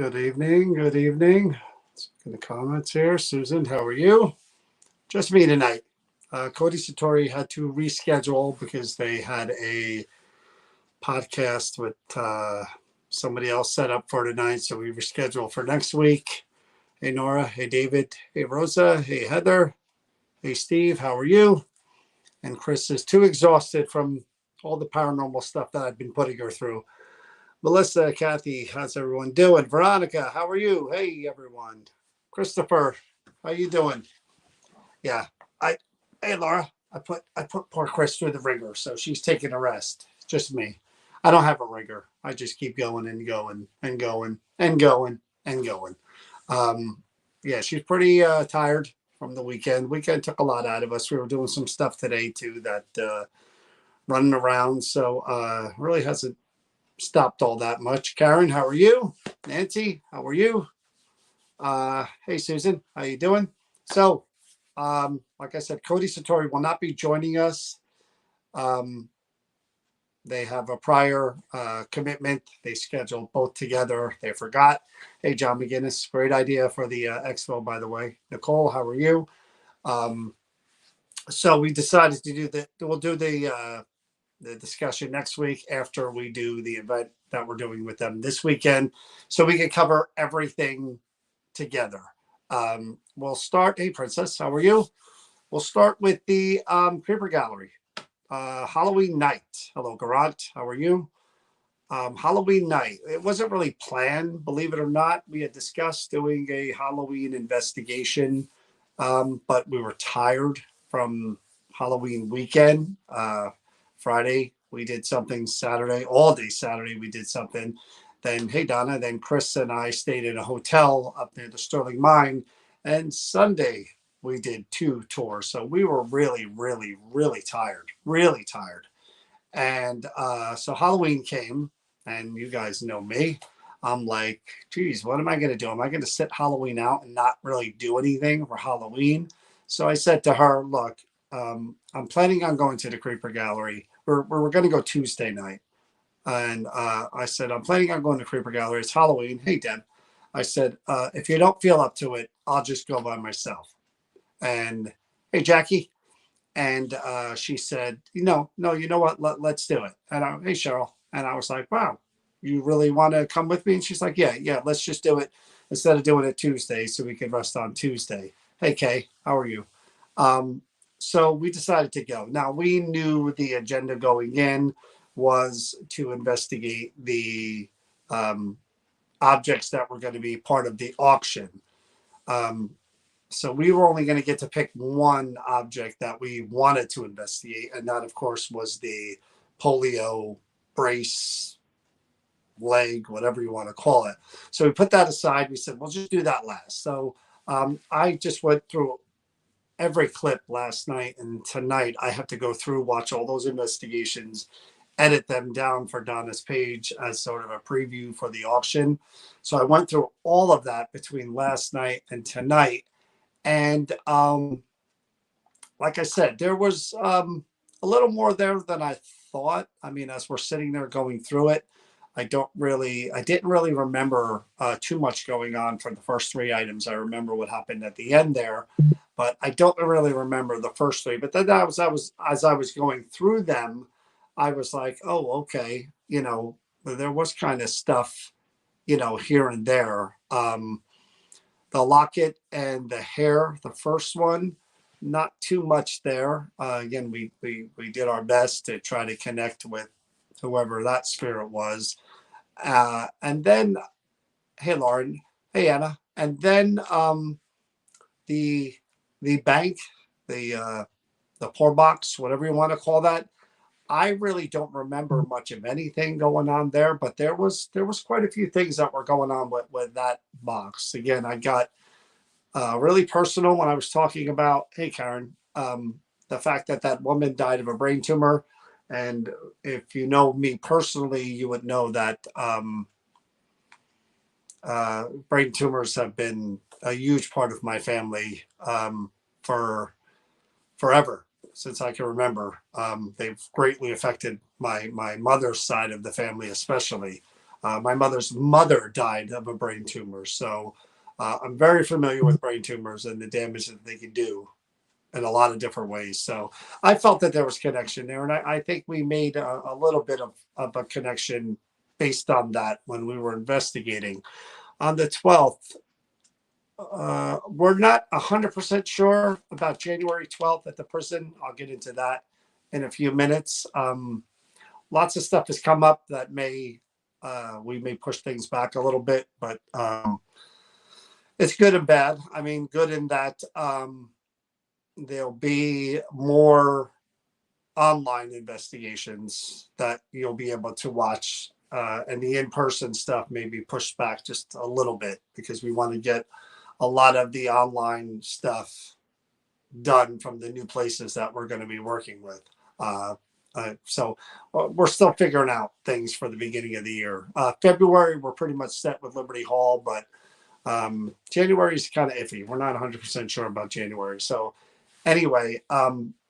Good evening. Good evening. Let's look in the comments here. Susan, how are you? Just me tonight. Cody Satori had to reschedule because they had a podcast with somebody else set up for tonight. So we rescheduled for next week. Hey, Nora. Hey, David. Hey, Rosa. Hey, Heather. Hey, Steve. How are you? And Chris is too exhausted from all the paranormal stuff that I've been putting her through. Melissa, Kathy, how's everyone doing? Veronica, how are you? Hey, everyone. Christopher, how you doing? Yeah, I. Hey, Laura, I put poor Chris through the ringer, so she's taking a rest. Just me. I don't have a ringer. I just keep going and going and going and going and going. Um, yeah, she's pretty tired from the weekend. Weekend took a lot out of us. We were doing some stuff today too that running around, so really hasn't stopped all that much. Karen, how are you? Nancy, how are you? Hey, Susan, how you doing? So, like I said, Cody Satori will not be joining us. Um, they have a prior commitment. They scheduled both together. They forgot. Hey, John McGinnis, great idea for the expo, by the way. Nicole, how are you? Um, so we decided to do that. We'll do the discussion next week after we do the event that we're doing with them this weekend, so we can cover everything together. We'll start. Hey, Princess, how are you? We'll start with the Creeper Gallery. Halloween night. Hello, Garant. How are you? Halloween night. It wasn't really planned, believe it or not. We had discussed doing a Halloween investigation, but we were tired from Halloween weekend. Friday, we did something. Saturday, all day Saturday, we did something. Then, hey, Donna, then Chris and I stayed in a hotel up near the Sterling Mine. And Sunday, we did two tours. So we were really, really, really tired, really tired. And so Halloween came, and you guys know me. I'm like, geez, what am I going to do? Am I going to sit Halloween out and not really do anything for Halloween? So I said to her, look, I'm planning on going to the Creeper Gallery. We're going to go Tuesday night. And I said, I'm planning on going to Creeper Gallery. It's Halloween. Hey, Deb. I said, if you don't feel up to it, I'll just go by myself. And hey, Jackie. And she said, no, you know what? Let's do it. And hey, Cheryl. And I was like, wow, you really want to come with me? And she's like, yeah, let's just do it instead of doing it Tuesday so we can rest on Tuesday. Hey, Kay, how are you? Um, so we decided to go. Now, we knew the agenda going in was to investigate the um, objects that were going to be part of the auction. Um, so we were only going to get to pick one object that we wanted to investigate, and that, of course, was the polio brace, leg, whatever you want to call it. So we put that aside. We said, we'll just do that last. So I just went through every clip last night, and tonight I have to go through, watch all those investigations, edit them down for Donna's page as sort of a preview for the auction. So I went through all of that between last night and tonight. And like I said, there was a little more there than I thought. I mean, as we're sitting there going through it, I didn't really remember too much going on for the first three items. I remember what happened at the end there, but I don't really remember the first three. But then as I was going through them, I was like, oh, okay, there was kind of stuff, here and there. The locket and the hair, the first one, not too much there. Again, we did our best to try to connect with whoever that spirit was. And then, hey, Lauren, hey, Anna. And then the the bank, the poor box, whatever you want to call that. I really don't remember much of anything going on there, but there was quite a few things that were going on with that box. Again, I got really personal when I was talking about, hey, Karen, the fact that that woman died of a brain tumor. And if you know me personally, you would know that brain tumors have been a huge part of my family for forever, since I can remember. They've greatly affected my mother's side of the family, especially. My mother's mother died of a brain tumor. So I'm very familiar with brain tumors and the damage that they can do in a lot of different ways. So I felt that there was connection there. And I think we made a little bit of a connection based on that when we were investigating. On the 12th, we're not 100% sure about January 12th at the prison. I'll get into that in a few minutes. Lots of stuff has come up that we may push things back a little bit, but it's good and bad. I mean, good in that there'll be more online investigations that you'll be able to watch, and the in-person stuff may be pushed back just a little bit because we want to get a lot of the online stuff done from the new places that we're going to be working with. So we're still figuring out things for the beginning of the year. February, we're pretty much set with Liberty Hall, but January is kind of iffy. We're not 100% sure about January. So anyway,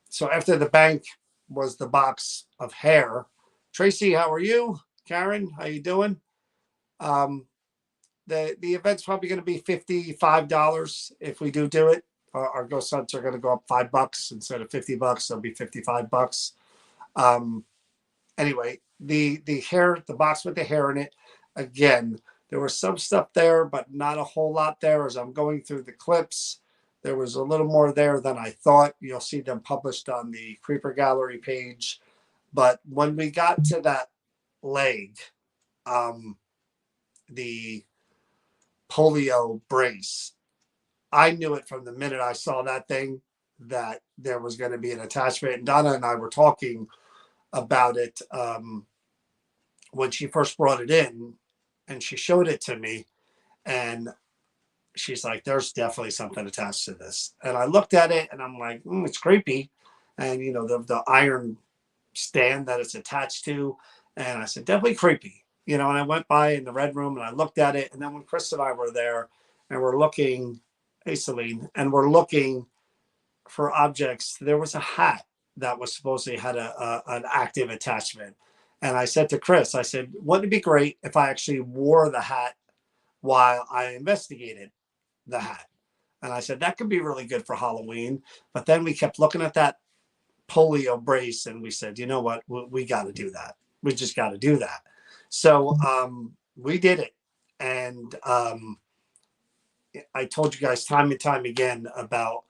so after the bank was the box of hair. Tracy, how are you? Karen, how you doing? The event's probably going to be $55 if we do it. Our ghost hunts are going to go up $5 instead of $50. They'll be $55. Anyway, the hair, the box with the hair in it. Again, there was some stuff there, but not a whole lot there. As I'm going through the clips, there was a little more there than I thought. You'll see them published on the Creeper Gallery page. But when we got to that leg, the polio brace, I knew it from the minute I saw that thing that there was going to be an attachment. And Donna and I were talking about it when she first brought it in, and she showed it to me, and she's like, there's definitely something attached to this. And I looked at it and I'm like, it's creepy. And you know, the iron stand that it's attached to. And I said, definitely creepy. You know, and I went by in the red room and I looked at it. And then when Chris and I were there and we're looking, hey Celine, and we're looking for objects, there was a hat that was supposedly had an active attachment. And I said to Chris, I said, wouldn't it be great if I actually wore the hat while I investigated the hat? And I said, that could be really good for Halloween. But then we kept looking at that polio brace and we said, you know what, we got to do that. We just got to do that. So we did it. And I told you guys time and time again about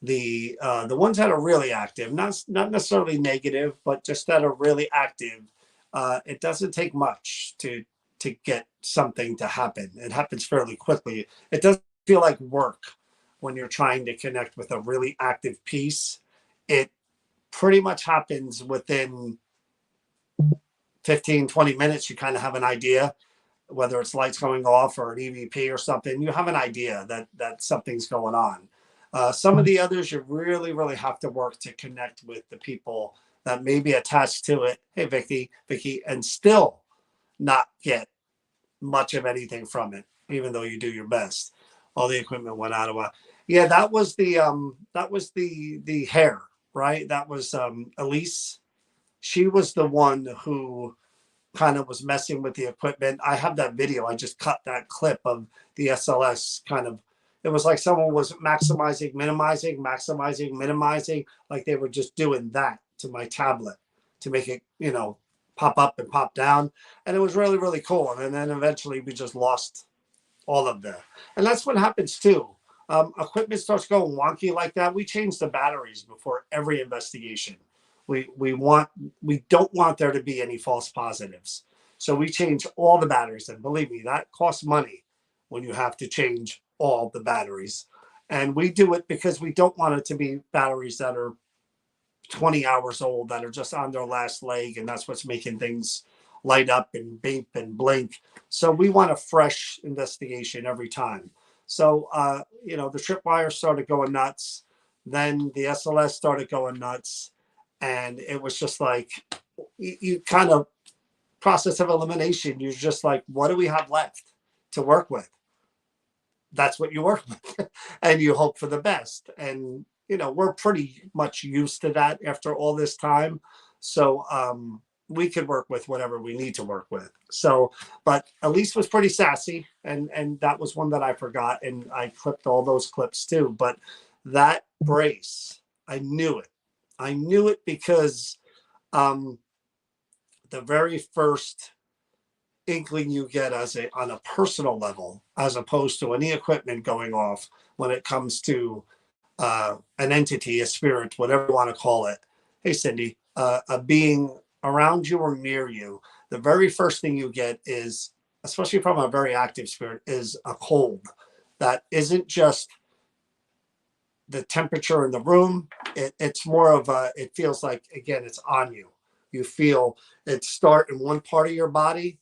the ones that are really active, not necessarily negative, but just that are really active. It doesn't take much to get something to happen. It happens fairly quickly. It doesn't feel like work when you're trying to connect with a really active piece. It pretty much happens within 15, 20 minutes. You kind of have an idea, whether it's lights going off or an EVP or something. You have an idea that something's going on. Some of the others, you really, really have to work to connect with the people that may be attached to it. Hey, Vicky, and still not get much of anything from it, even though you do your best. All the equipment went out of a. Yeah, that was the hair, right? That was Elise. She was the one who kind of was messing with the equipment. I have that video. I just cut that clip of the SLS kind of. It was like someone was maximizing, minimizing, like they were just doing that to my tablet to make it, you know, pop up and pop down. And it was really, really cool. And then eventually we just lost all of that. And that's what happens too. Equipment starts going wonky like that. We change the batteries before every investigation. We don't want there to be any false positives. So we change all the batteries. And believe me, that costs money when you have to change all the batteries. And we do it because we don't want it to be batteries that are 20 hours old, that are just on their last leg. And that's what's making things light up and beep and blink. So we want a fresh investigation every time. So, you know, the tripwire started going nuts. Then the SLS started going nuts. And it was just like, you kind of process of elimination. You're just like, what do we have left to work with? That's what you work with. And you hope for the best. And, you know, we're pretty much used to that after all this time. So we could work with whatever we need to work with. So, but Elise was pretty sassy, and that was one that I forgot, and I clipped all those clips too. But that brace, I knew it. I knew it because um, the very first inkling you get as a on a personal level, as opposed to any equipment going off when it comes to an entity, a spirit, whatever you want to call it. Hey, Cindy, a being around you or near you, the very first thing you get is, especially from a very active spirit, is a cold that isn't just the temperature in the room. It's more of a, it feels like, again, it's on you. You feel it start in one part of your body.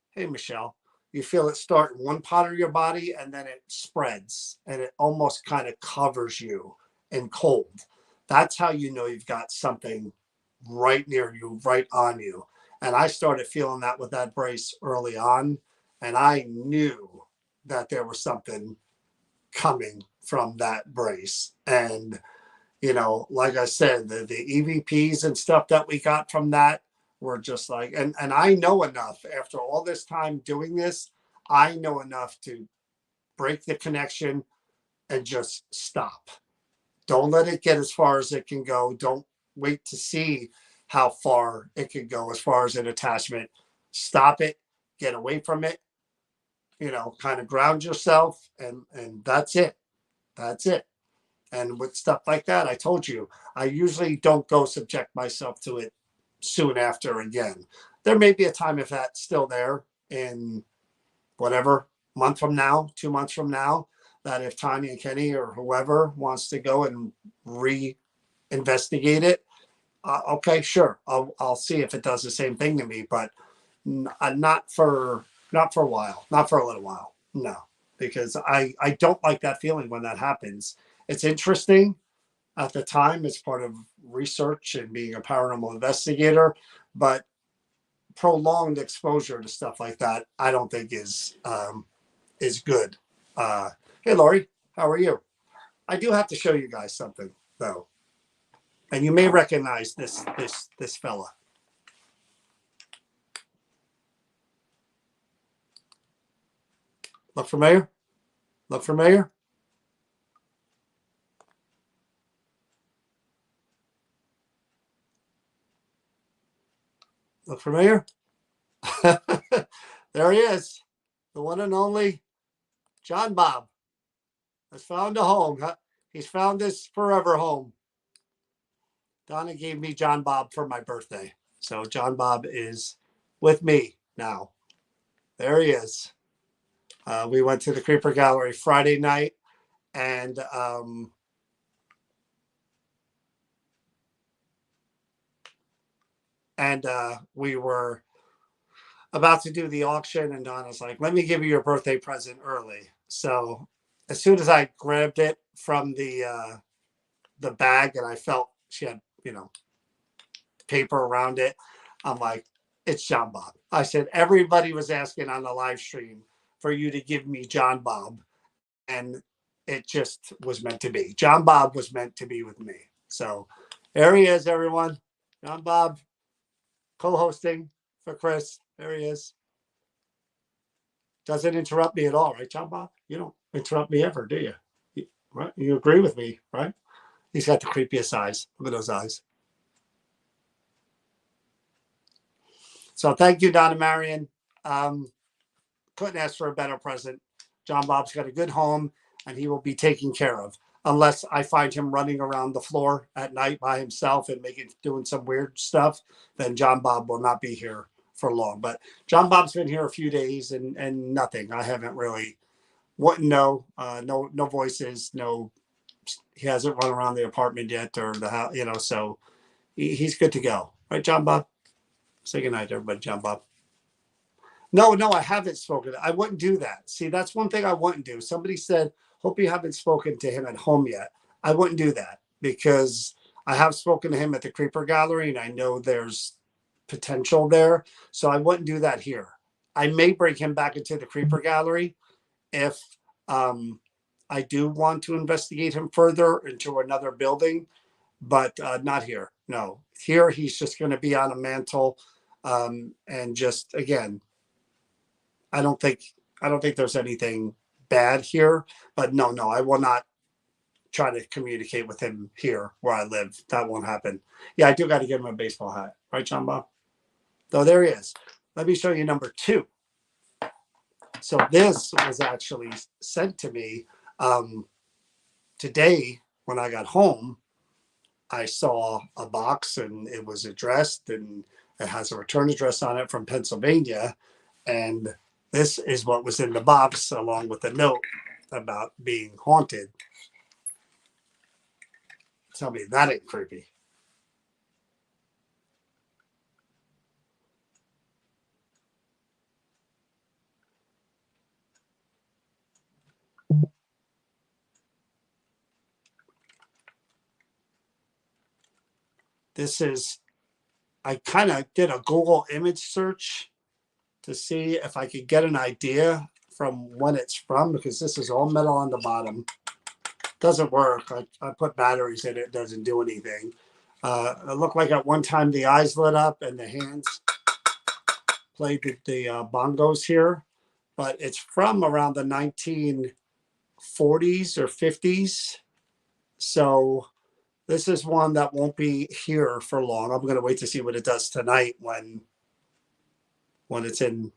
Hey, Michelle, you feel it start in one part of your body and then it spreads and it almost kind of covers you in cold. That's how you know you've got something right near you, right on you. And I started feeling that with that brace early on. And I knew that there was something coming from that brace. And, you know, like I said, the EVPs and stuff that we got from that were just like, and I know enough after all this time doing this, I know enough to break the connection and just stop. Don't let it get as far as it can go. Don't wait to see how far it can go as far as an attachment. Stop it, get away from it, you know, kind of ground yourself, and that's it. That's it. And with stuff like that, I told you, I usually don't go subject myself to it soon after again. There may be a time if that's still there in whatever month from now, 2 months from now, that if Tanya and Kenny or whoever wants to go and re-investigate it, okay, sure, I'll see if it does the same thing to me, but not for a while, not for a little while, no, because I don't like that feeling when that happens. It's interesting at the time. It's part of research and being a paranormal investigator, but prolonged exposure to stuff like that, I don't think is good. Hey, Lori, how are you? I do have to show you guys something though, and you may recognize this fella. Look familiar? Look familiar? Look familiar? There he is, the one and only John Bob has found a home. Huh? He's found this forever home. Donna gave me John Bob for my birthday. So John Bob is with me now. There he is. We went to the Creeper Gallery Friday night, and we were about to do the auction, and Donna's like, "Let me give you your birthday present early." So as soon as I grabbed it from the bag, and I felt she had, you know, paper around it, I'm like, "It's John Bob." I said, "Everybody was asking on the live stream for you to give me John Bob, and it just was meant to be. John Bob was meant to be with me." So there he is, everyone. John Bob co-hosting for Chris. There he is. Doesn't interrupt me at all, right, John Bob? You don't interrupt me ever, do you? Right? You agree with me, right? He's got the creepiest eyes. Look at those eyes. So thank you, Donna Marion. Couldn't ask for a better present. John Bob's got a good home, and he will be taken care of. Unless I find him running around the floor at night by himself and doing some weird stuff, then John Bob will not be here for long. But John Bob's been here a few days, and nothing. I haven't really wouldn't know. No voices. No, he hasn't run around the apartment yet or the house. You know, so he's good to go. Right, John Bob? Say goodnight, everybody, John Bob. No, I haven't spoken. I wouldn't do that. See, that's one thing I wouldn't do. Somebody said, "Hope you haven't spoken to him at home yet." I wouldn't do that because I have spoken to him at the Creeper Gallery, and I know there's potential there. So I wouldn't do that here. I may bring him back into the Creeper Gallery if I do want to investigate him further into another building, but not here. No, here he's just going to be on a mantle And just again, I don't think I don't think there's anything bad here, but no, I will not try to communicate with him here where I live. That won't happen. Yeah, I do got to give him a baseball hat, right, John Bob? So there he is. Let me show you number two. So this was actually sent to me today when I got home. I saw a box and it was addressed and it has a return address on it from Pennsylvania. And this is what was in the box along with a note about being haunted. Tell me that ain't creepy. This is, I kind of did a Google image search to see if I could get an idea from when it's from because this is all metal on the bottom. Doesn't work. I put batteries in it, doesn't do anything. It looked like at one time the eyes lit up and the hands played the bongos here, but it's from around the 1940s or 50s. So this is one that won't be here for long. I'm going to wait to see what it does tonight when it's in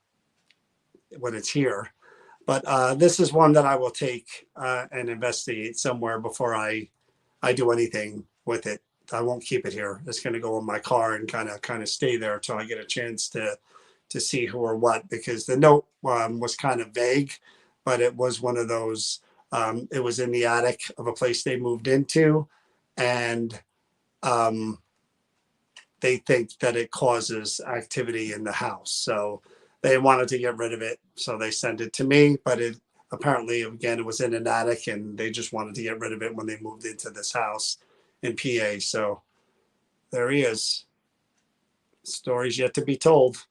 when it's here. But this is one that I will take and investigate somewhere before I do anything with it. I won't keep it here. It's going to go in my car and kind of stay there until I get a chance to see who or what. Because the note was kind of vague, but it was one of those. It was in the attic of a place they moved into, and they think that it causes activity in the house. So they wanted to get rid of it. So they sent it to me, but it apparently, again, it was in an attic and they just wanted to get rid of it when they moved into this house in PA. So there he is. Stories yet to be told.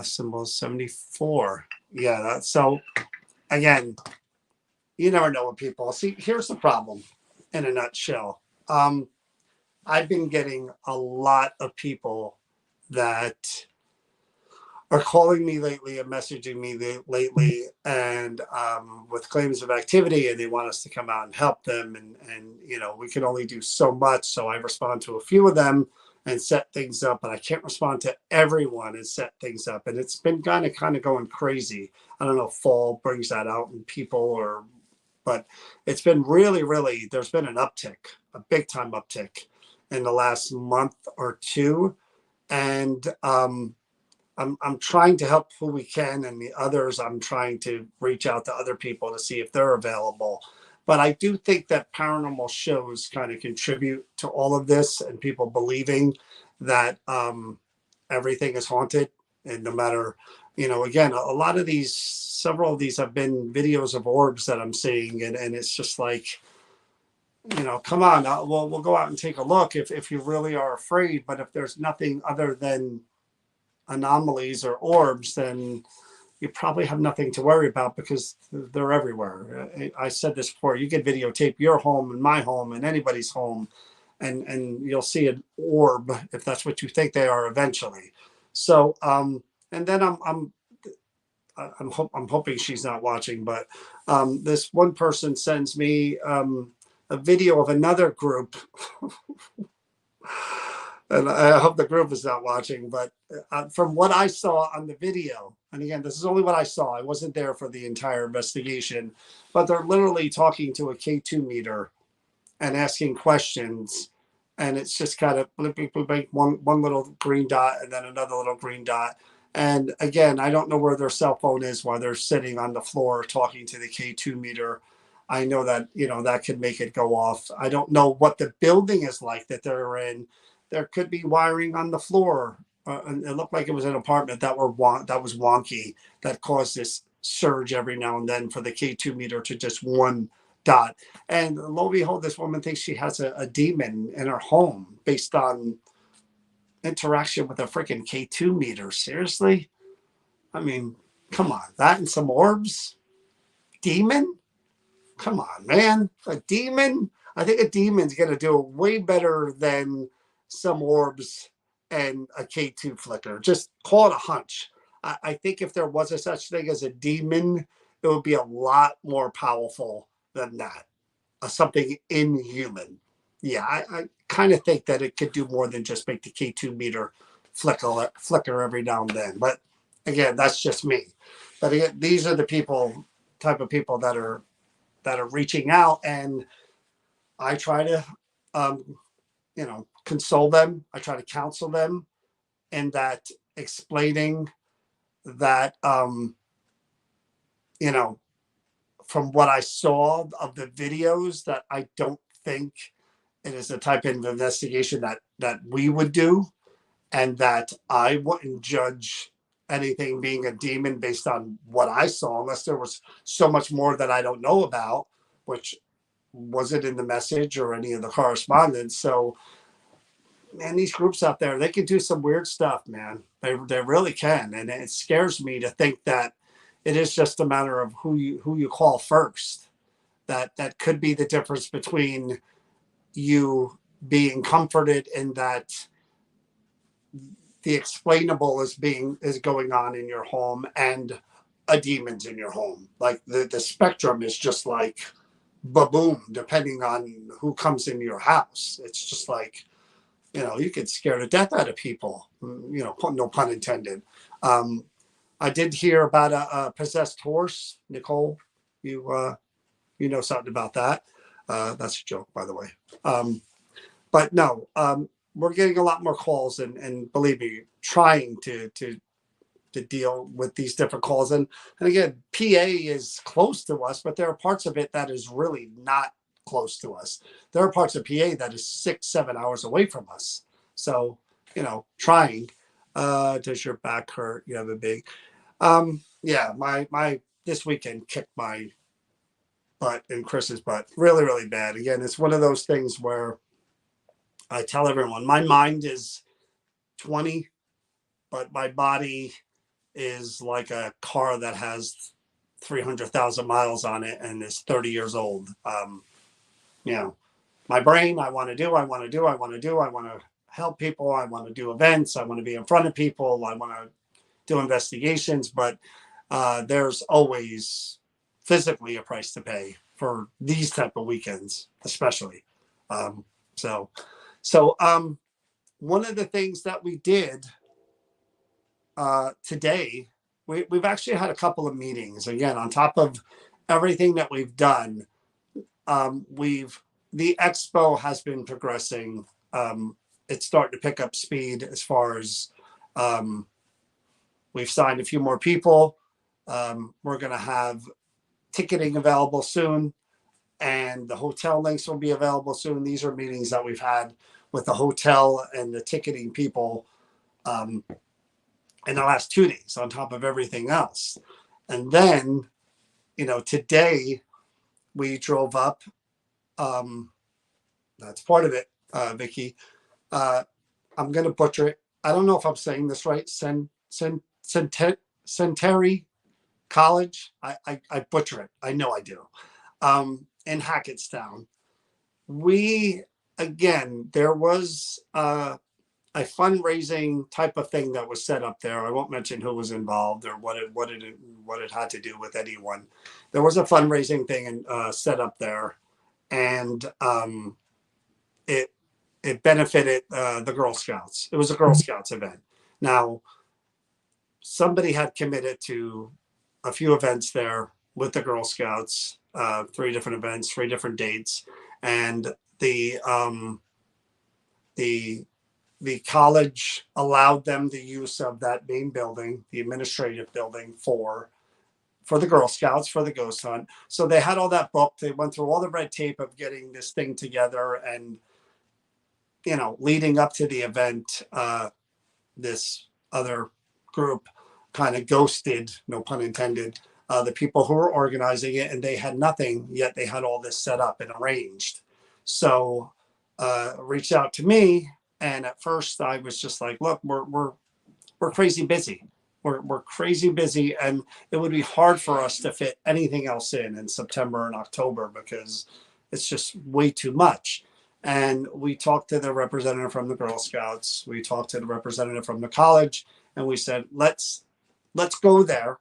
Symbol 74. Yeah, that's so again, you never know what people see. Here's the problem in a nutshell. I've been getting a lot of people that are calling me lately and messaging me lately and with claims of activity, and they want us to come out and help them, and we can only do so much. So I respond to a few of them and set things up, but I can't respond to everyone and set things up. And it's been kind of going crazy. I don't know if fall brings that out in people or, but it's been really, there's been an uptick, a big time uptick in the last month or two. And I'm trying to help who we can, and the others I'm trying to reach out to other people to see if they're available. But I do think that paranormal shows kind of contribute to all of this, and people believing that everything is haunted, and no matter, again, a lot of these, several of these have been videos of orbs that I'm seeing, and it's just like, come on, we'll go out and take a look if you really are afraid. But if there's nothing other than anomalies or orbs, then you probably have nothing to worry about because they're everywhere. I said this before. You can videotape your home and my home and anybody's home, and you'll see an orb if that's what you think they are eventually. So, and then I'm hoping she's not watching, but this one person sends me a video of another group. And I hope the group is not watching, but from what I saw on the video, and again, this is only what I saw. I wasn't there for the entire investigation, but they're literally talking to a K2 meter and asking questions. And it's just kind of blink, blink, blink, blink, one little green dot and then another little green dot. And again, I don't know where their cell phone is while they're sitting on the floor talking to the K2 meter. I know that, that could make it go off. I don't know what the building is like that they're in. There could be wiring on the floor. And it looked like it was an apartment that was wonky, that caused this surge every now and then for the K2 meter to just one dot. And lo and behold, this woman thinks she has a demon in her home based on interaction with a freaking K2 meter. Seriously? I mean, come on. That and some orbs? Demon? Come on, man. A demon? I think a demon's going to do way better than some orbs and a K2 flicker. Just call it a hunch. I think if there was a such thing as a demon, it would be a lot more powerful than that. Something inhuman. Yeah, I kind of think that it could do more than just make the K2 meter flicker every now and then. But again, that's just me. But again, these are the type of people that are reaching out, and I try to, um, console them. I try to counsel them, and that explaining that, you know, from what I saw of the videos, that I don't think it is the type of investigation that we would do, and that I wouldn't judge anything being a demon based on what I saw, unless there was so much more that I don't know about, which wasn't in the message or any of the correspondence. So, man, these groups out there, they can do some weird stuff, man. They really can, and it scares me to think that it is just a matter of who you call first. That could be the difference between you being comforted in that the explainable is going on in your home, and a demon's in your home. Like the spectrum is just like boom, depending on who comes into your house. It's just like, you could scare the death out of people, no pun intended. I did hear about a possessed horse. Nicole, you know something about that. That's a joke, by the way. But no, we're getting a lot more calls, and believe me, trying to deal with these different calls. And again, PA is close to us, but there are parts of it that is really not close to us. There are parts of PA that is 6-7 hours away from us. So, trying. Does your back hurt? You have a big, yeah, my this weekend kicked my butt and Chris's butt really, really bad. Again, it's one of those things where I tell everyone my mind is 20, but my body is like a car that has 300,000 miles on it and is 30 years old. My brain, I want to help people. I want to do events. I want to be in front of people. I want to do investigations, but there's always physically a price to pay for these type of weekends, especially. So one of the things that we did today, we've actually had a couple of meetings. Again, on top of everything that we've done, the expo has been progressing. It's starting to pick up speed as far as we've signed a few more people. We're going to have ticketing available soon, and the hotel links will be available soon. These are meetings that we've had with the hotel and the ticketing people in the last 2 days, on top of everything else. And then, today we drove up. That's part of it, Vicky. I'm going to butcher it. I don't know if I'm saying this right. Centenary College. I butcher it. I know I do. In Hackettstown. There was a fundraising type of thing that was set up there. I won't mention who was involved or what it had to do with anyone. There was a fundraising thing set up there, and it benefited the Girl Scouts. It was a Girl Scouts event. Now, somebody had committed to a few events there with the Girl Scouts, 3 different events, 3 different dates, and the college allowed them the use of that main building, the administrative building, for the Girl Scouts, for the ghost hunt. So they had all that booked. They went through all the red tape of getting this thing together, and leading up to the event, this other group kind of ghosted, no pun intended, the people who were organizing it, and they had nothing, yet they had all this set up and arranged. So reached out to me, and at first I was just like, look, we're crazy busy. We're crazy busy, and it would be hard for us to fit anything else in September and October, because it's just way too much. And we talked to the representative from the Girl Scouts. We talked to the representative from the college, and we said, let's go there.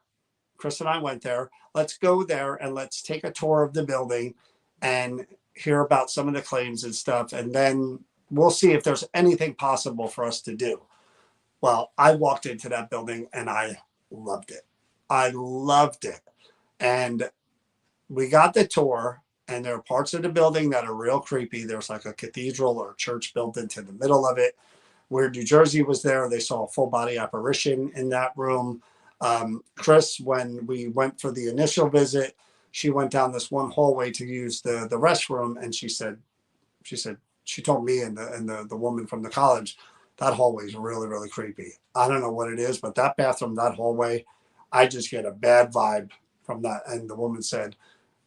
Chris and I went there. Let's go there and let's take a tour of the building and hear about some of the claims and stuff. And then we'll see if there's anything possible for us to do. Well, I walked into that building and I loved it. I loved it. And we got the tour, and there are parts of the building that are real creepy. There's like a cathedral or a church built into the middle of it. Weird New Jersey was there. They saw a full body apparition in that room. Chris, when we went for the initial visit, she went down this one hallway to use the restroom, and she told me and the woman from the college, that hallway is really, really creepy. I don't know what it is, but that bathroom, that hallway, I just get a bad vibe from that. And the woman said,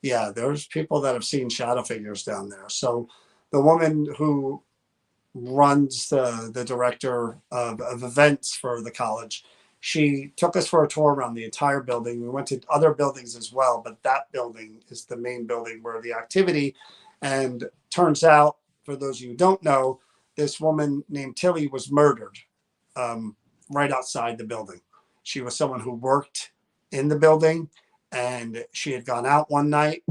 yeah, there's people that have seen shadow figures down there. So the woman who runs the director of events for the college, she took us for a tour around the entire building. We went to other buildings as well, but that building is the main building where the activity. And turns out, for those of you who don't know, this woman named Tilly was murdered right outside the building. She was someone who worked in the building, and she had gone out one night.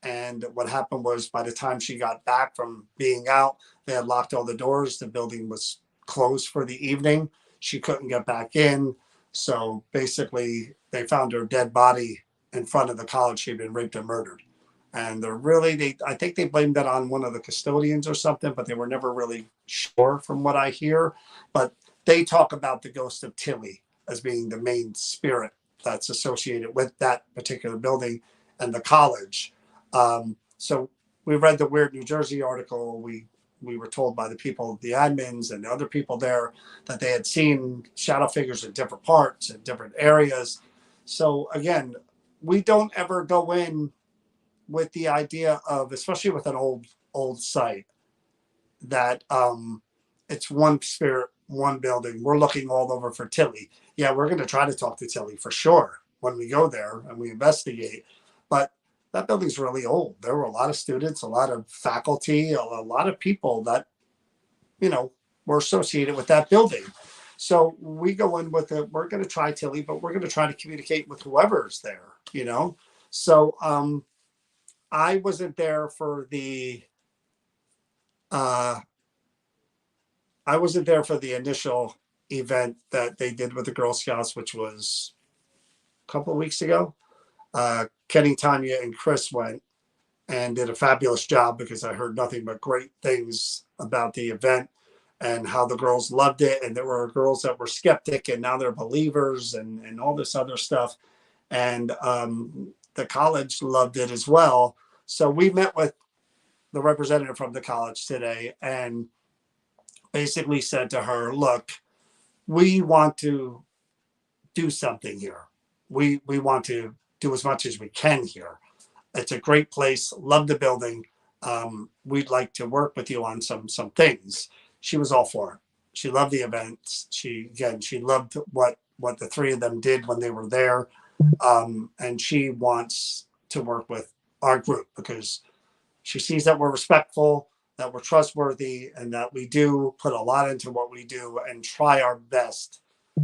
And what happened was, by the time she got back from being out, they had locked all the doors. The building was closed for the evening. She couldn't get back in. So basically, they found her dead body in front of the college. She'd been raped and murdered. And I think they blamed that on one of the custodians or something, but they were never really sure from what I hear. But they talk about the ghost of Tilly as being the main spirit that's associated with that particular building and the college. So we read the Weird New Jersey article. We were told by the people, the admins and the other people there, that they had seen shadow figures in different parts and different areas. So again, we don't ever go in with the idea of, especially with an old site, that it's one spirit, one building. We're looking all over for Tilly. Yeah, we're going to try to talk to Tilly for sure when we go there and we investigate. But that building's really old. There were a lot of students, a lot of faculty, a lot of people that, were associated with that building. So we go in with it. We're going to try Tilly, but we're going to try to communicate with whoever's there. So I wasn't there for the uh, I wasn't there for the initial event that they did with the Girl Scouts, which was a couple of weeks ago. Kenny, Tanya, and Chris went and did a fabulous job, because I heard nothing but great things about the event and how the girls loved it. And there were girls that were skeptic and now they're believers, and all this other stuff. And the college loved it as well. So we met with the representative from the college today and basically said to her, look, we want to do something here. We want to do as much as we can here. It's a great place. Love the building. We'd like to work with you on some things. She was all for it. She loved the events. She loved what the three of them did when they were there, and she wants to work with our group because she sees that we're respectful, that we're trustworthy, and that we do put a lot into what we do and try our best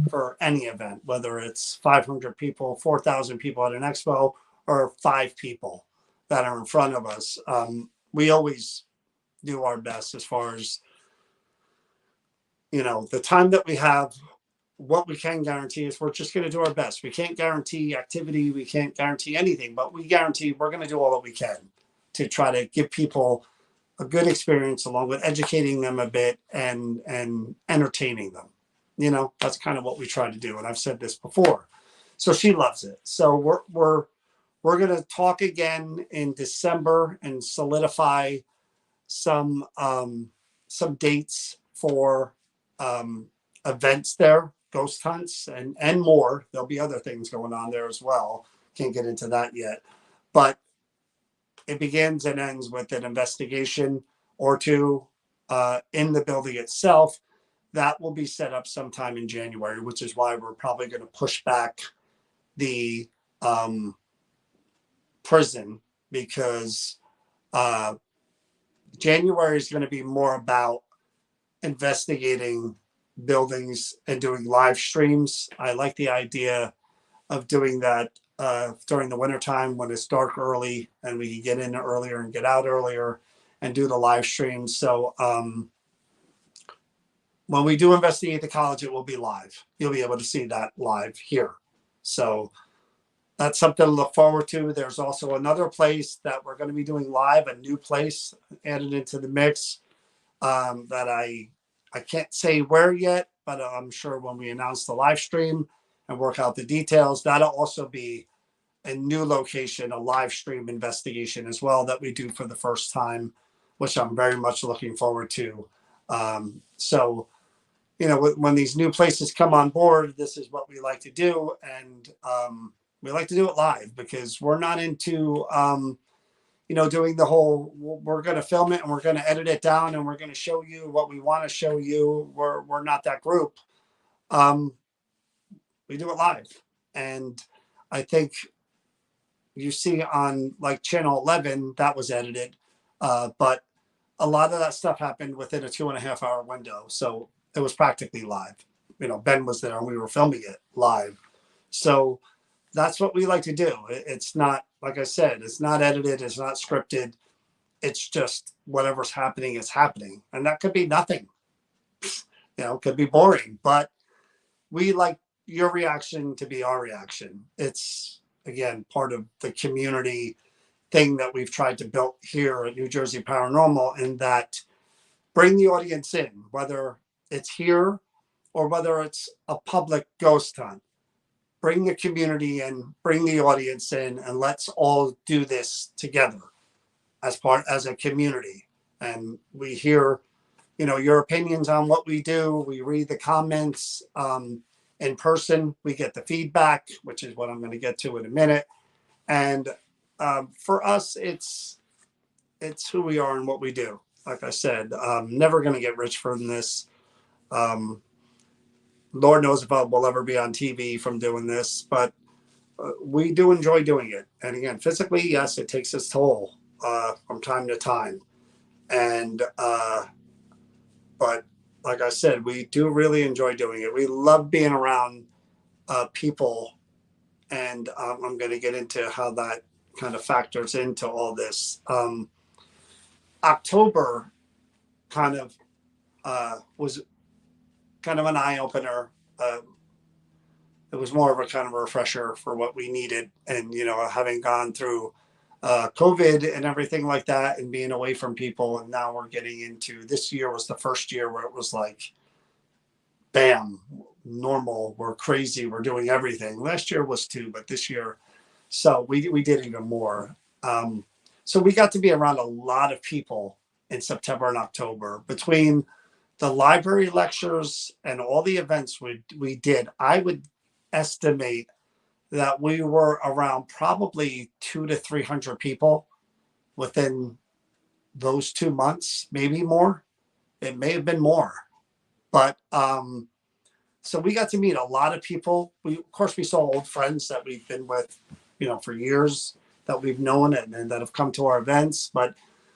for any event, whether it's 500 people, 4,000 people at an expo, or 5 people that are in front of us. We always do our best as far as, the time that we have. What we can guarantee is we're just going to do our best. We can't guarantee activity. We can't guarantee anything, but we guarantee we're going to do all that we can to try to give people a good experience, along with educating them a bit and entertaining them. That's kind of what we try to do. And I've said this before. So she loves it. So we're going to talk again in December and solidify some dates for events there, ghost hunts, and more. There'll be other things going on there as well. Can't get into that yet, but it begins and ends with an investigation or two in the building itself. That will be set up sometime in January, which is why we're probably going to push back the prison, because January is going to be more about investigating buildings and doing live streams. I like the idea of doing that during the wintertime when it's dark early and we can get in earlier and get out earlier and do the live streams. So when we do investigate the college, it will be live. You'll be able to see that live here. So that's something to look forward to. There's also another place that we're going to be doing live, a new place added into the mix that I can't say where yet, but I'm sure when we announce the live stream and work out the details, that'll also be a new location, a live stream investigation as well that we do for the first time, which I'm very much looking forward to. So, you know, when these new places come on board, this is what we like to do. And we like to do it live because we're not into, you know, doing the whole, we're going to film it and we're going to edit it down and we're going to show you what we want to show you. We're not that group. We do it live. And I think you see on like channel 11 that was edited, but a lot of that stuff happened within a 2.5 hour window, so it was practically live. You know, Ben was there and we were filming it live, so that's what we like to do. It's not, like I said, it's not edited, it's not scripted, it's just whatever's happening is happening, and that could be nothing. You know, it could be boring, but we like your reaction to be our reaction. It's, again, part of the community thing that we've tried to build here at New Jersey Paranormal, in that bring the audience in, whether it's here or whether it's a public ghost hunt. Bring the community in, bring the audience in, and let's all do this together as a community. And we hear, you know, your opinions on what we do. We read the comments in person. We get the feedback, which is what I'm going to get to in a minute. And for us, it's who we are and what we do. Like I said, never going to get rich from this. Lord knows if I will ever be on TV from doing this, but we do enjoy doing it. And again, physically, yes, it takes its toll from time to time. And but like I said, we do really enjoy doing it. We love being around people, and I'm going to get into how that kind of factors into all this. October kind of was kind of an eye opener. It was more of a kind of a refresher for what we needed, and you know, having gone through COVID and everything like that, and being away from people, and now we're getting into this year was the first year where it was like, bam, normal. We're crazy. We're doing everything. Last year was too, but this year, so we did even more. So we got to be around a lot of people in September and October between the library lectures and all the events we did. I would estimate that we were around probably 200 to 300 people within those 2 months, maybe more. It may have been more, but so we got to meet a lot of people. We, of course, we saw old friends that we've been with, you know, for years, that we've known and that have come to our events. But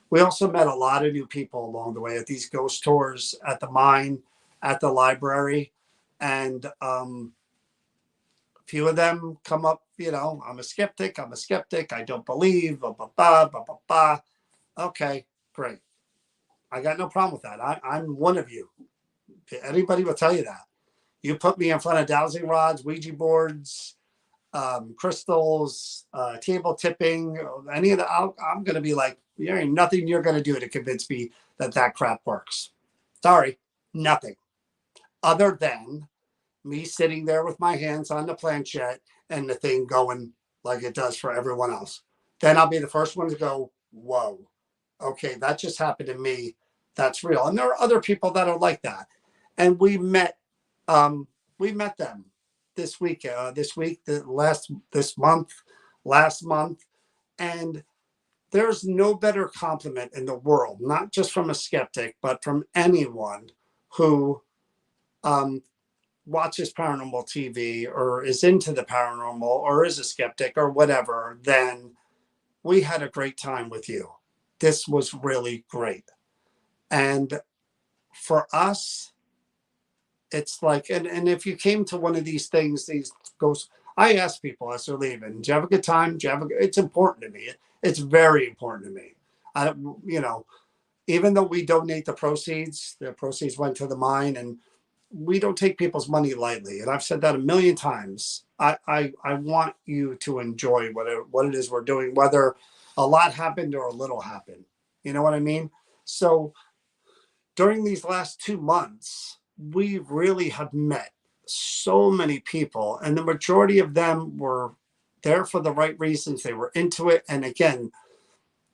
we also met a lot of new people along the way at these ghost tours, at the mine, at the library. And a few of them come up, you know, I'm a skeptic, I don't believe, blah, blah, blah, blah, blah, blah. Okay, great. I got no problem with that. I'm one of you. Anybody will tell you that. You put me in front of dowsing rods, Ouija boards, crystals, table tipping, any of the, I'm going to be like, there ain't nothing you're going to do to convince me that crap works. Sorry, nothing. Other than me sitting there with my hands on the planchette and the thing going like it does for everyone else. Then I'll be the first one to go, whoa, okay, that just happened to me. That's real. And there are other people that are like that. And we met them this week, last month. And there's no better compliment in the world, not just from a skeptic, but from anyone who watches paranormal TV or is into the paranormal or is a skeptic or whatever, then we had a great time with you. this was really great. And for us, it's like, and if you came to one of these things, these goes, I ask people as they're leaving, do you have a good time? Do you have it's important to me. It's very important to me. I, you know, even though we donate the proceeds went to the mine, and we don't take people's money lightly. And I've said that a million times. I want you to enjoy what it is we're doing, whether a lot happened or a little happened. You know what I mean? So during these last 2 months, we really have met so many people, and the majority of them were there for the right reasons. They were into it. And again,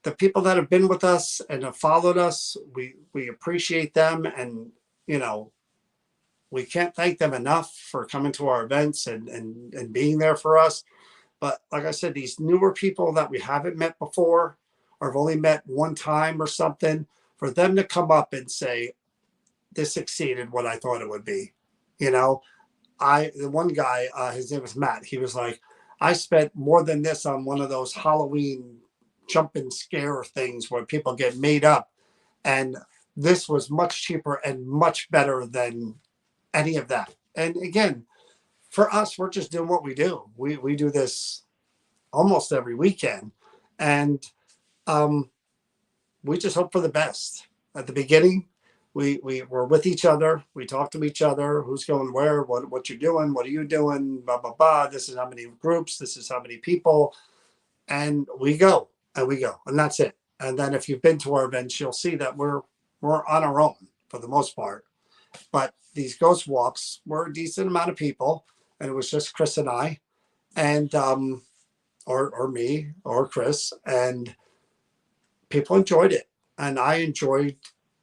the people that have been with us and have followed us, we appreciate them. And, you know, we can't thank them enough for coming to our events and being there for us. But like I said, these newer people that we haven't met before or have only met one time or something, for them to come up and say, this exceeded what I thought it would be. You know, the one guy, his name was Matt. He was like, I spent more than this on one of those Halloween jump and scare things where people get made up. And this was much cheaper and much better than any of that. And again, for us, we're just doing what we do. We do this almost every weekend. And we just hope for the best. At the beginning, we were with each other. We talk to each other. Who's going where? What you're doing? What are you doing? Blah blah blah. This is how many groups. This is how many people. And we go and we go, and that's it. And then if you've been to our events, you'll see that we're on our own for the most part. But these ghost walks were a decent amount of people, and it was just Chris and I, and or me or Chris, and people enjoyed it, and I enjoyed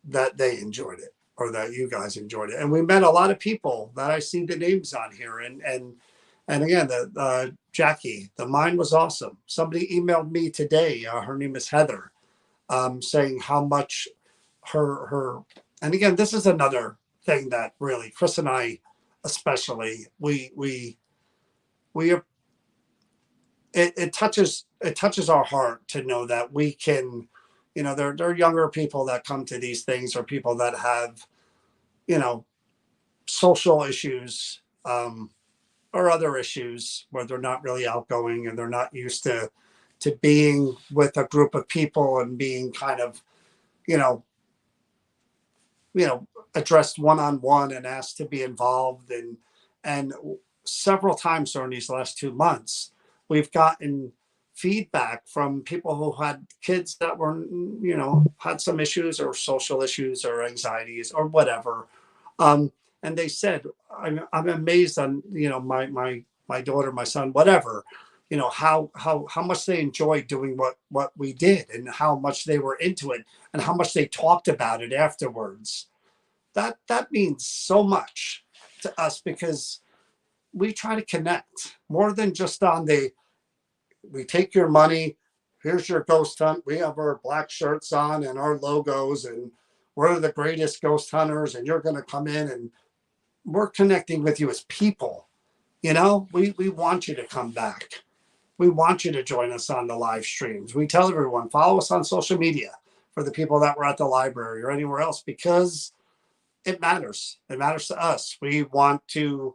that they enjoyed it, or that you guys enjoyed it. And we met a lot of people that I see the names on here. And again, the Jackie, the mine was awesome. Somebody emailed me today. Her name is Heather, saying how much her. And again, this is another thing that really Chris and I, especially, we it touches our heart to know that we can, you know, they're younger people that come to these things, or people that have, you know, social issues, or other issues where they're not really outgoing and they're not used to being with a group of people and being kind of, you know, addressed one on one and asked to be involved. And several times during these last 2 months, we've gotten feedback from people who had kids that were, you know, had some issues or social issues or anxieties or whatever. And they said, I'm amazed on, you know, my daughter, my son, whatever, you know, how much they enjoyed doing what we did, and how much they were into it, and how much they talked about it afterwards. That means so much to us, because we try to connect more than just on we take your money, here's your ghost hunt, we have our black shirts on and our logos, and we're the greatest ghost hunters, and you're going to come in, and we're connecting with you as people. You know, we want you to come back. We want you to join us on the live streams. We tell everyone, follow us on social media for the people that were at the library or anywhere else, because it matters. It matters to us. We want to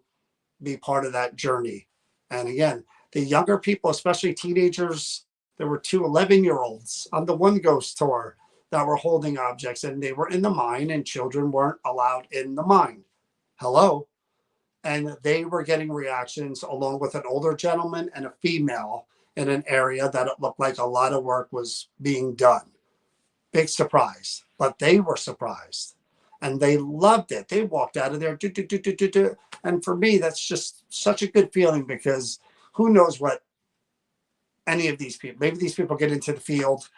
be part of that journey. And again, the younger people, especially teenagers, there were two 11-year-olds on the One Ghost tour that were holding objects, and they were in the mine, and children weren't allowed in the mine. Hello. And they were getting reactions, along with an older gentleman and a female, in an area that it looked like a lot of work was being done. Big surprise, but they were surprised and they loved it. They walked out of there. And for me, that's just such a good feeling, because who knows what any of these people, maybe these people get into the field,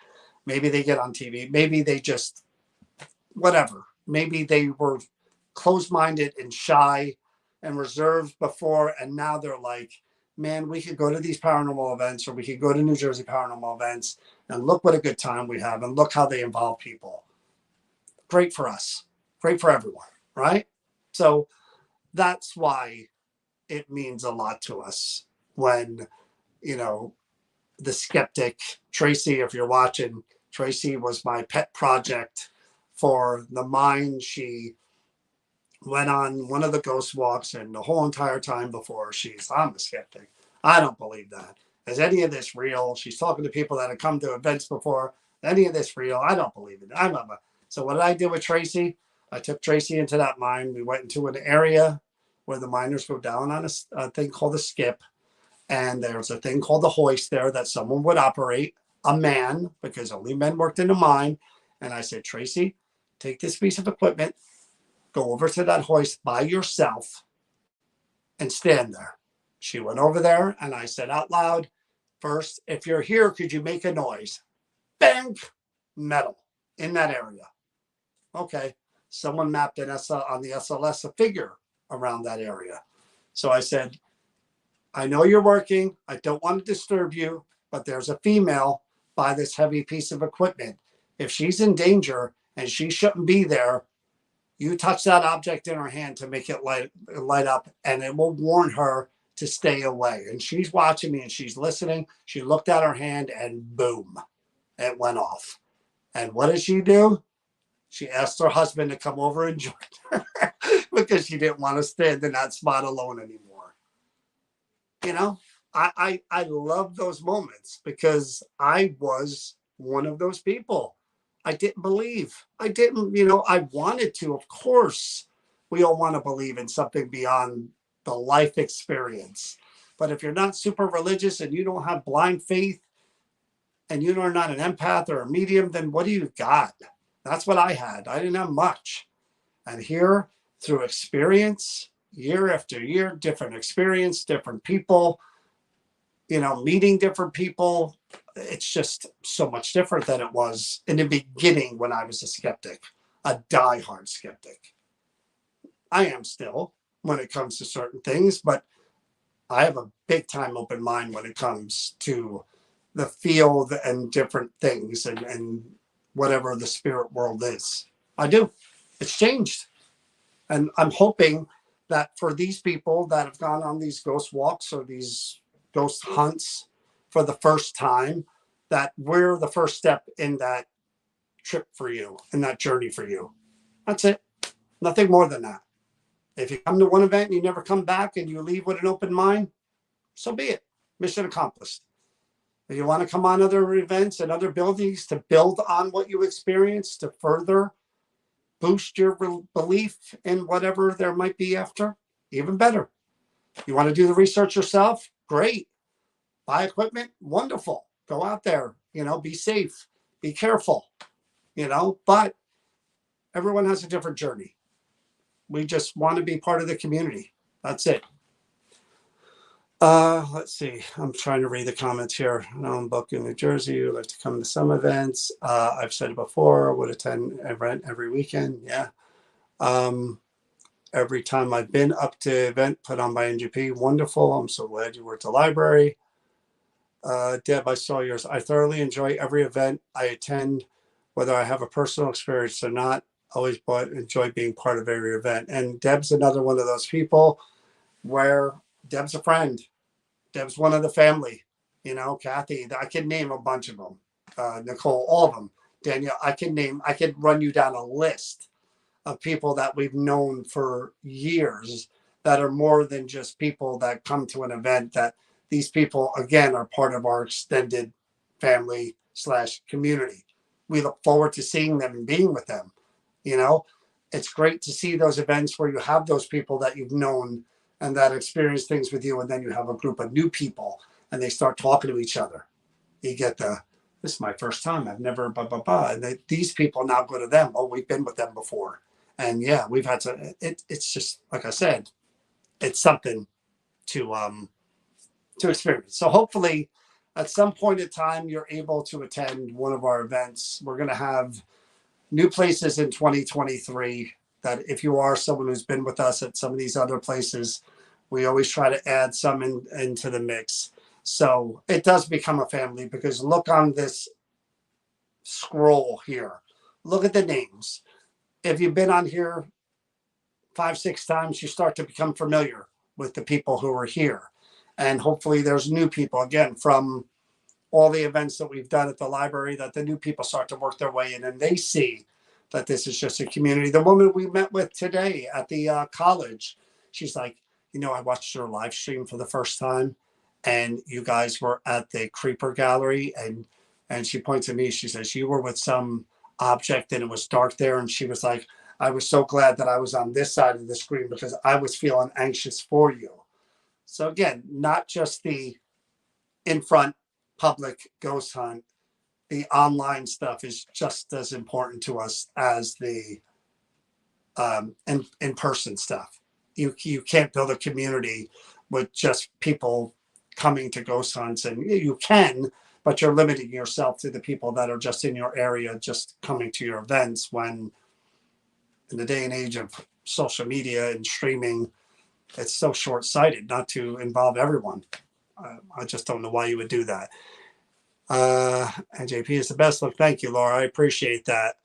maybe they get on TV, maybe they just, whatever, maybe they were closed-minded and shy and reserved before, and now they're like, man, we could go to these paranormal events, or we could go to New Jersey paranormal events, and look what a good time we have, and look how they involve people. Great for us, great for everyone, right? So that's why it means a lot to us when, you know, the skeptic, Tracy, if you're watching, Tracy was my pet project for the mine. She went on one of the ghost walks, and the whole entire time before, I'm a skeptic. I don't believe that. Is any of this real? She's talking to people that have come to events before. Any of this real? I don't believe it. So what did I do with Tracy? I took Tracy into that mine. We went into an area where the miners go down on a thing called a skip. And there's a thing called the hoist there that someone would operate, a man, because only men worked in the mine. And I said, Tracy, take this piece of equipment, go over to that hoist by yourself and stand there. She went over there and I said out loud, first, if you're here, could you make a noise? Bang! Metal in that area. Okay. Someone mapped on the SLS a figure around that area. So I said, I know you're working. I don't want to disturb you, but there's a female by this heavy piece of equipment. If she's in danger and she shouldn't be there, you touch that object in her hand to make it light up, and it will warn her to stay away. And she's watching me and she's listening. She looked at her hand and boom, it went off. And what did she do? She asked her husband to come over and join her because she didn't want to stand in that spot alone anymore. You know, I love those moments because I was one of those people. I didn't believe. I didn't, I wanted to. Of course, we all want to believe in something beyond the life experience. But if you're not super religious and you don't have blind faith and you are not an empath or a medium, then what do you got? That's what I had. I didn't have much. And here, through experience, year after year, different experience, different people, meeting different people, it's just so much different than it was in the beginning when I was a skeptic, a diehard skeptic. I am still when it comes to certain things, but I have a big time open mind when it comes to the field and different things and whatever the spirit world is. I do. It's changed. And I'm hoping that for these people that have gone on these ghost walks or these ghost hunts for the first time, that we're the first step in that trip for you, in that journey for you. That's it. Nothing more than that. If you come to one event and you never come back and you leave with an open mind, so be it. Mission accomplished. If you want to come on other events and other buildings to build on what you experienced, to further boost your belief in whatever there might be after, even better. You want to do the research yourself? Great. Buy equipment? Wonderful. Go out there, be safe, be careful, but everyone has a different journey. We just want to be part of the community. That's it. Let's see. I'm trying to read the comments here. I'm booked in New Jersey. Would like to come to some events. I've said it before. Would attend an event every weekend. Yeah. Every time I've been up to event put on by NGP, wonderful. I'm so glad you were at the library. Deb, I saw yours. I thoroughly enjoy every event I attend, whether I have a personal experience or not. Always enjoy being part of every event. And Deb's another one of those people where Deb's a friend. Deb's one of the family. Kathy, I can name a bunch of them. Nicole, all of them. Danielle, I could run you down a list of people that we've known for years that are more than just people that come to an event. That these people, again, are part of our extended family / community. We look forward to seeing them and being with them. It's great to see those events where you have those people that you've known and that experience things with you. And then you have a group of new people and they start talking to each other. You get this is my first time. I've never, blah, blah, blah. And these people now go to them. Oh, we've been with them before. And yeah, we've had it's just, like I said, it's something to experience. So hopefully at some point in time, you're able to attend one of our events. We're going to have new places in 2023 that if you are someone who's been with us at some of these other places, we always try to add some into the mix. So it does become a family because look on this scroll here. Look at the names. If you've been on here 5-6 times, you start to become familiar with the people who are here. And hopefully there's new people, again, from all the events that we've done at the library, that the new people start to work their way in and they see that this is just a community. The woman we met with today at the college, she's like, I watched your live stream for the first time, and you guys were at the Creeper Gallery, and she points at me. She says you were with some object and it was dark there, and she was like, I was so glad that I was on this side of the screen because I was feeling anxious for you. So again, not just the in front public ghost hunt, the online stuff is just as important to us as the in person stuff. You can't build a community with just people coming to ghost hunts, and you can, but you're limiting yourself to the people that are just in your area, just coming to your events. When in the day and age of social media and streaming, it's so short-sighted not to involve everyone. I just don't know why you would do that. And JP is the best. Look, thank you, Laura. I appreciate that.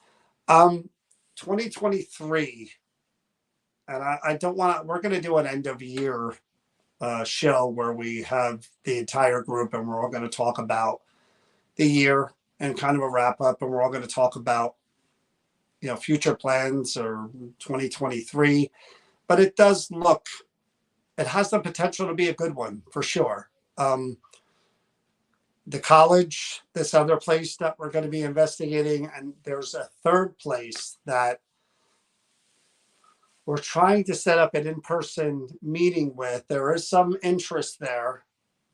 2023, and I don't want to, we're going to do an end of year show where we have the entire group and we're all going to talk about the year and kind of a wrap up, and we're all going to talk about future plans or 2023. But it has the potential to be a good one for sure. The college, this other place that we're going to be investigating, and there's a third place that we're trying to set up an in-person meeting with. There is some interest there,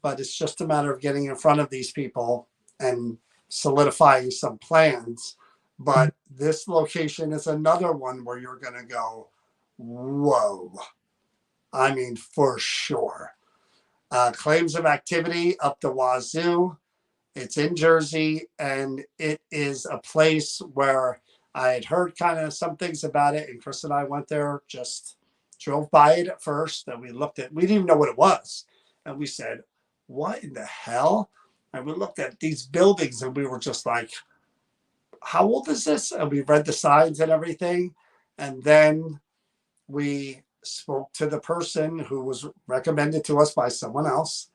but it's just a matter of getting in front of these people and solidifying some plans. But this location is another one where you're going to go, whoa. I mean, for sure. Claims of activity up the wazoo. It's in Jersey, and it is a place where I had heard kind of some things about it, and Chris and I went there, just drove by it at first, and we didn't even know what it was. And we said, what in the hell? And we looked at these buildings, and we were just like, how old is this? And we read the signs and everything. And then we spoke to the person who was recommended to us by someone else.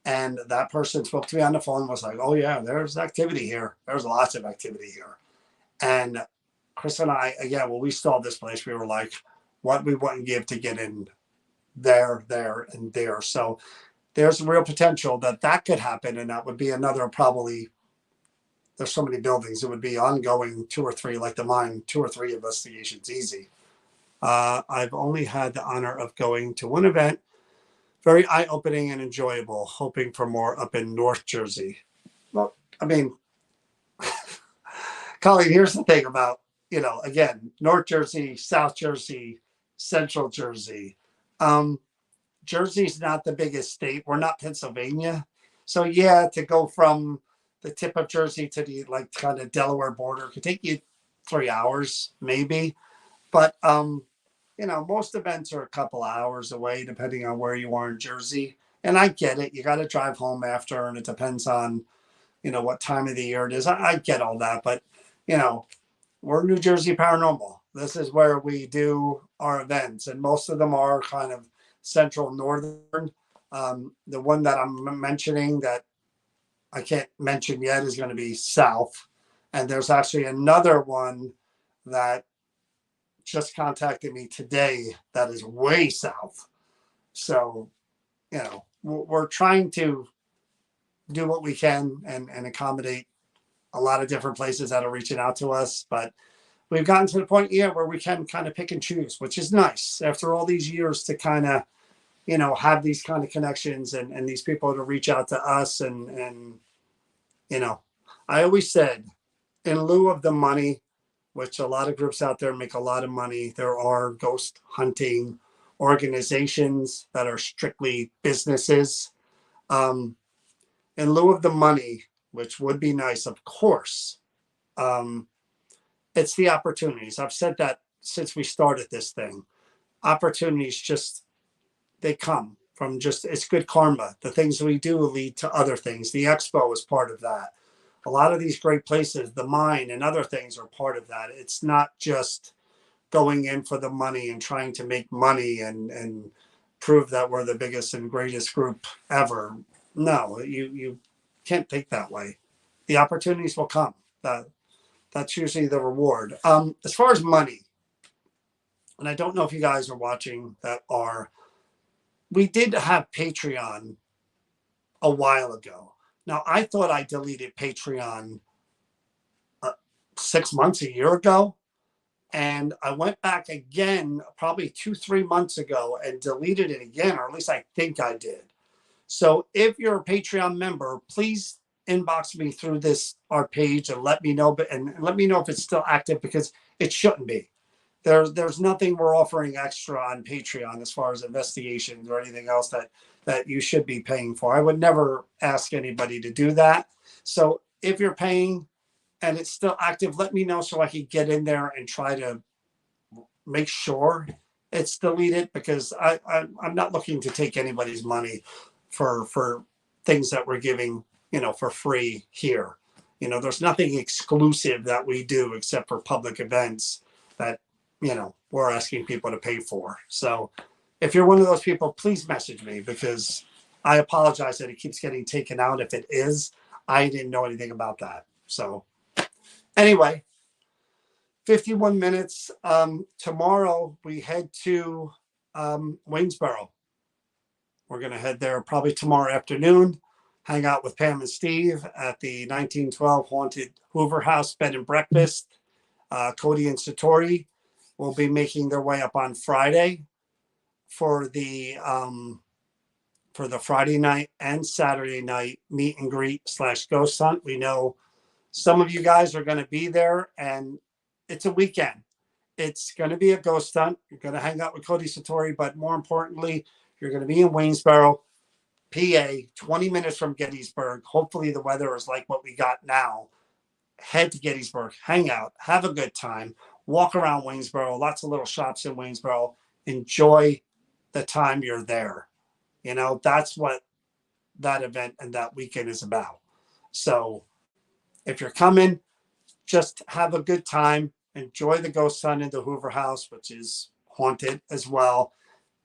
And that person spoke to me on the phone and was like, oh, yeah, there's activity here. There's lots of activity here. And Chris and I, again, when we saw this place, we were like, what we wouldn't give to get in there, and there. So there's real potential that could happen. And that would be another probably, there's so many buildings, it would be ongoing 2 or 3, like the mine, 2 or 3 investigations, easy. I've only had the honor of going to one event. Very eye-opening and enjoyable, hoping for more up in North Jersey. Well, I mean, Colleen, here's the thing about, again, North Jersey, South Jersey, Central Jersey. Jersey's not the biggest state. We're not Pennsylvania. So yeah, to go from the tip of Jersey to the kind of Delaware border could take you 3 hours, maybe. But most events are a couple hours away, depending on where you are in Jersey. And I get it. You got to drive home after, and it depends on, what time of the year it is. I get all that. But, we're New Jersey Paranormal. This is where we do our events. And most of them are kind of central northern. The one that I'm mentioning that I can't mention yet is going to be south. And there's actually another one that just contacted me today that is way south. So, we're trying to do what we can and accommodate a lot of different places that are reaching out to us. But we've gotten to the point here where we can kind of pick and choose, which is nice after all these years to kind of, have these kind of connections and these people to reach out to us. And I always said, in lieu of the money, which a lot of groups out there make a lot of money, there are ghost hunting organizations that are strictly businesses. In lieu of the money, which would be nice, of course, it's the opportunities. I've said that since we started this thing. Opportunities they come from it's good karma. The things we do lead to other things. The expo is part of that. A lot of these great places, the mine and other things are part of that. It's not just going in for the money and trying to make money and prove that we're the biggest and greatest group ever. No, you can't think that way. The opportunities will come. That's usually the reward. As far as money, and I don't know if you guys are watching that are, we did have Patreon a while ago. Now, I thought I deleted Patreon 6 months, a year ago. And I went back again, probably 2, 3 months ago, and deleted it again, or at least I think I did. So if you're a Patreon member, please inbox me through our page and let me know. And let me know if it's still active, because it shouldn't be. There's nothing we're offering extra on Patreon as far as investigations or anything else that you should be paying for. I would never ask anybody to do that. So if you're paying and it's still active, let me know so I can get in there and try to make sure it's deleted, because I'm not looking to take anybody's money for things that we're giving, for free here. There's nothing exclusive that we do except for public events that, we're asking people to pay for. So if you're one of those people, please message me, because I apologize that it keeps getting taken out. If it is, I didn't know anything about that. So anyway, 51 minutes. Tomorrow we head to Waynesboro. We're going to head there probably tomorrow afternoon, hang out with Pam and Steve at the 1912 Haunted Hoover House Bed and Breakfast. Cody and Satori will be making their way up on Friday for the Friday night and Saturday night meet and greet / ghost hunt. We know some of you guys are going to be there, and it's a weekend. It's going to be a ghost hunt. You're going to hang out with Cody Satori, but more importantly, you're going to be in Waynesboro, PA, 20 minutes from Gettysburg. Hopefully the weather is like what we got now. Head to Gettysburg, hang out, have a good time, walk around Waynesboro, lots of little shops in Waynesboro. Enjoy the time you're there. That's what that event and that weekend is about. So if you're coming, just have a good time. Enjoy the ghost hunt in the Hoover House, which is haunted as well.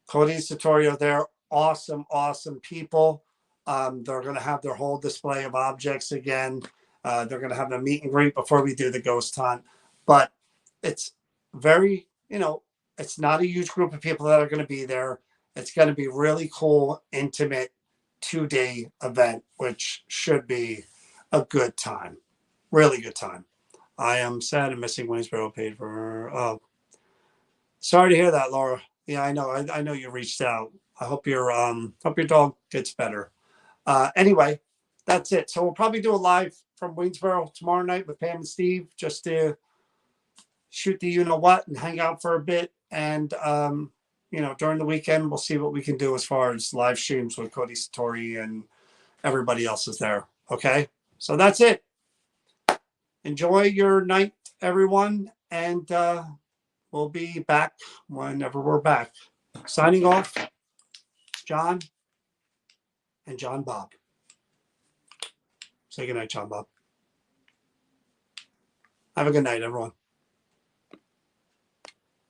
Cody and Satori are there. Awesome, awesome people. They're going to have their whole display of objects again. They're going to have a meet and greet before we do the ghost hunt. But it's very, it's not a huge group of people that are going to be there. It's going to be really cool, intimate 2-day event, which should be a good time. Really good time. I am sad and missing Waynesboro paid for. Oh, sorry to hear that, Laura. Yeah, I know. I know you reached out. I hope your dog gets better. Anyway, that's it. So we'll probably do a live from Waynesboro tomorrow night with Pam and Steve, just to shoot the what and hang out for a bit. And during the weekend, we'll see what we can do as far as live streams with Cody Satori and everybody else is there. Okay, so that's it. Enjoy your night, everyone, and we'll be back whenever we're back. Signing off, John and John Bob. Say goodnight, John Bob. Have a good night, everyone.